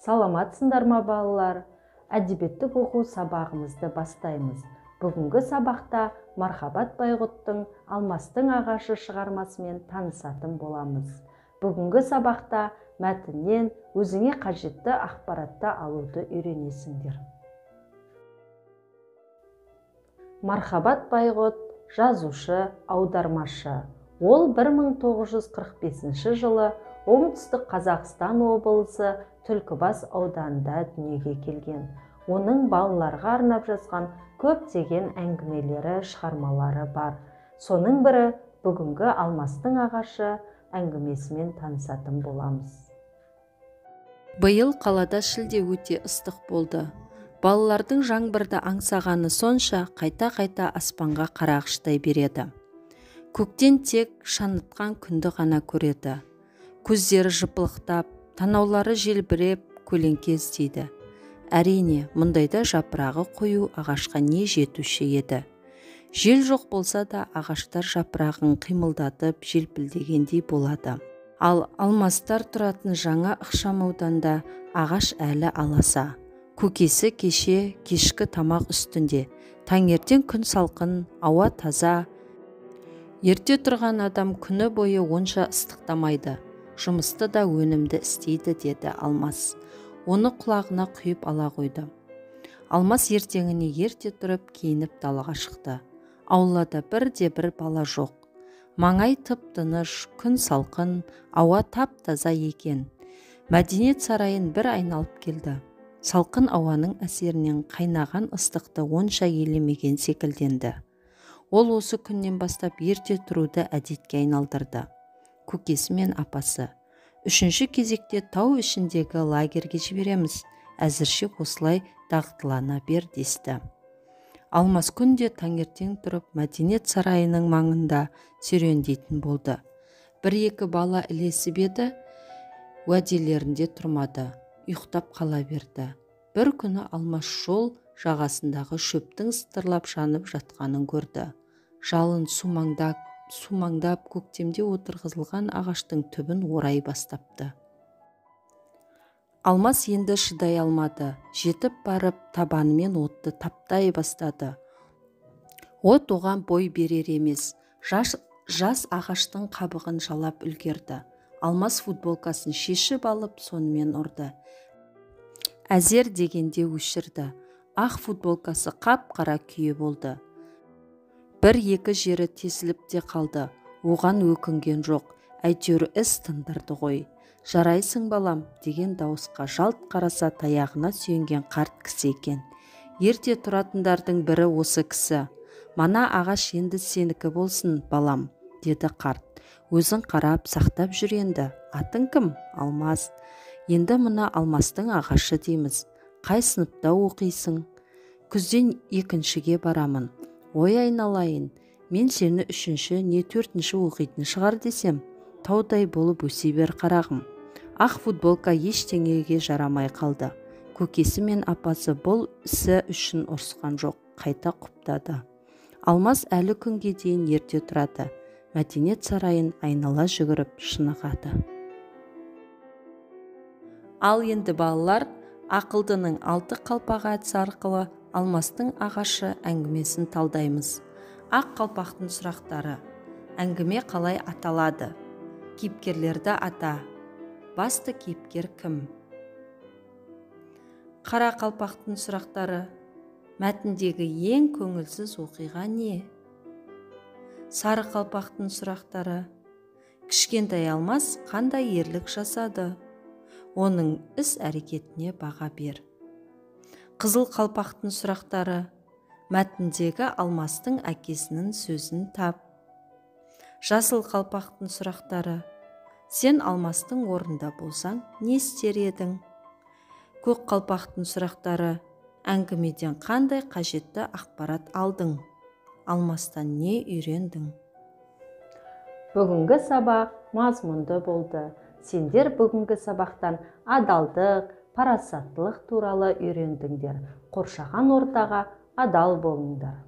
Саламатсыңдар ма балалар? Әдебиеттік оқу сабағымызды бастаймыз. Бүгінгі сабақта Мархабат Байғұттың «Алмастың ағашы» шығармасымен танысатын боламыз. Бүгінгі сабақта мәтіннен өзіңе қажетті ақпаратты алуды үйренесіңдер. Мархабат Байғұт жазушы, аудармашы. Ол 1945 жылы Оңтүстік Қазақстан облысы Түлкібас ауданында дүниеге келген. Оның балаларға арнап жазған көптеген әңгімелері, шығармалары бар. Соның бірі бүгінгі «Алмастың ағашы» әңгімесімен танысатын боламыз. Биыл қалада шілде өте ыстық болды. Балалардың жаңбырды аңсағаны сонша қайта-қайта аспанға қарағыштай береді. Көктен тек шаңытқан күнді ғана көреді. Көздері жыпылықтап, танаулары желбіреп, көлеңке іздейді. Әрине, мұндайда жапырағы қою ағашқа не жетуші еді. Жел жоқ болса да ағаштар жапырағын қимылдатып желпілдегендей болады. Ал алмастар тұратын жаңа ықшамауданда ағаш әлі аласа. Көкесі кеше кешкі тамақ үстінде. Таңертең күн салқын, ауа таза. Ерте тұрған адам күні бойы онша ыстықтамайды. Жұмысты да өнімді істейді, деді Алмас. Оны құлағына құйып ала қойды. Алмас ертеңіне ерте тұрып киініп далаға шықты. Аулада бірде-бір бала жоқ. Маңай тып-тыныш, күн салқын, ауа тап-таза екен. Мәдениет сарайын бір айналып келді. Салқын ауаның әсерінен қайнаған ыстықты онша елемеген секілденді. Ол осы күннен бастап ерте тұруды әдетке айналдырды. Көкесі мен апасы: «Үшінші кезекте тау ішіндегі лагерге жібереміз. Әзірше осылай дағдылана бер», десті. Алмас күнде таңертең тұрып мәдениет сарайының маңында серуендейтін болды. Бір-екі бала ілесіп еді, уәделерінде тұрмады, ұйықтап қала берді. Бір күні Алмас жол жағасындағы шөптің сытырлап жанып жатқанын көрді. Жалын сумаңдап көктемде отырғызылған ағаштың түбін орай бастапты. Алмас енді шыдай алмады. Жетіп барып табанымен отты таптай бастады. От оған бой берер емес. Жас ағаштың қабығын жалап үлгерді. Алмас футболкасын шешіп алып сонымен ұрды. Әзер дегенде өшірді. Ақ футболкасы қап-қара күйе болды. Бір-екі жері тесіліп те қалды. Оған өкінген жоқ. Әйтеуір іс тындырды ғой. «Жарайсың балам», деген дауысқа жалт қараса таяғына сүйенген қарт кісі екен. Ерте тұратындардың бірі осы кісі. «Мана ағаш енді сенікі болсын, балам», деді қарт. «Өзің қарап сақтап жүр енді. Атың кім?» «Алмас». «Енді мына Алмастың ағашы дейміз. Қай сыныпта оқисың?» «Күзден екіншіге барамын». «Ой айналайын, мен сені үшінші не төртінші оқитын шығар десем, таудай болып өсе бер қарағым». Ақ футболка ештеңеге жарамай қалды. Көкесі мен апасы бұл ісі үшін ұрысқан жоқ, қайта құптады. Алмас әлі күнге дейін ерте тұрады. Мәдениет сарайын айнала жүгіріп шынығады. Ал енді балалар, ақылдының 6 қалпағы әдісі арқылы Алмастың ағашы әңгімесін талдаймыз. Ақ қалпақтың сұрақтары. Әңгіме қалай аталады? Кейіпкерлерді ата. Басты кейіпкер кім? Қара қалпақтың сұрақтары. Мәтіндегі ең көңілсіз оқиға не? Сары қалпақтың сұрақтары. Кішкентай Алмас қандай ерлік жасады? Оның іс-әрекетіне баға бер. Қызыл қалпақтың сұрақтары. Мәтіндегі Алмастың әкесінің сөзін тап. Жасыл қалпақтың сұрақтары. Сен Алмастың орнында болсаң, не істер едің? Көк қалпақтың сұрақтары. Әңгімеден қандай қажетті ақпарат алдың? Алмастан не үйрендің? Бүгінгі сабақ мазмұнды болды. Сендер бүгінгі сабақтан адалдық, парасаттылық туралы үйрендіңдер. Қоршаған ортаға адал болыңдар.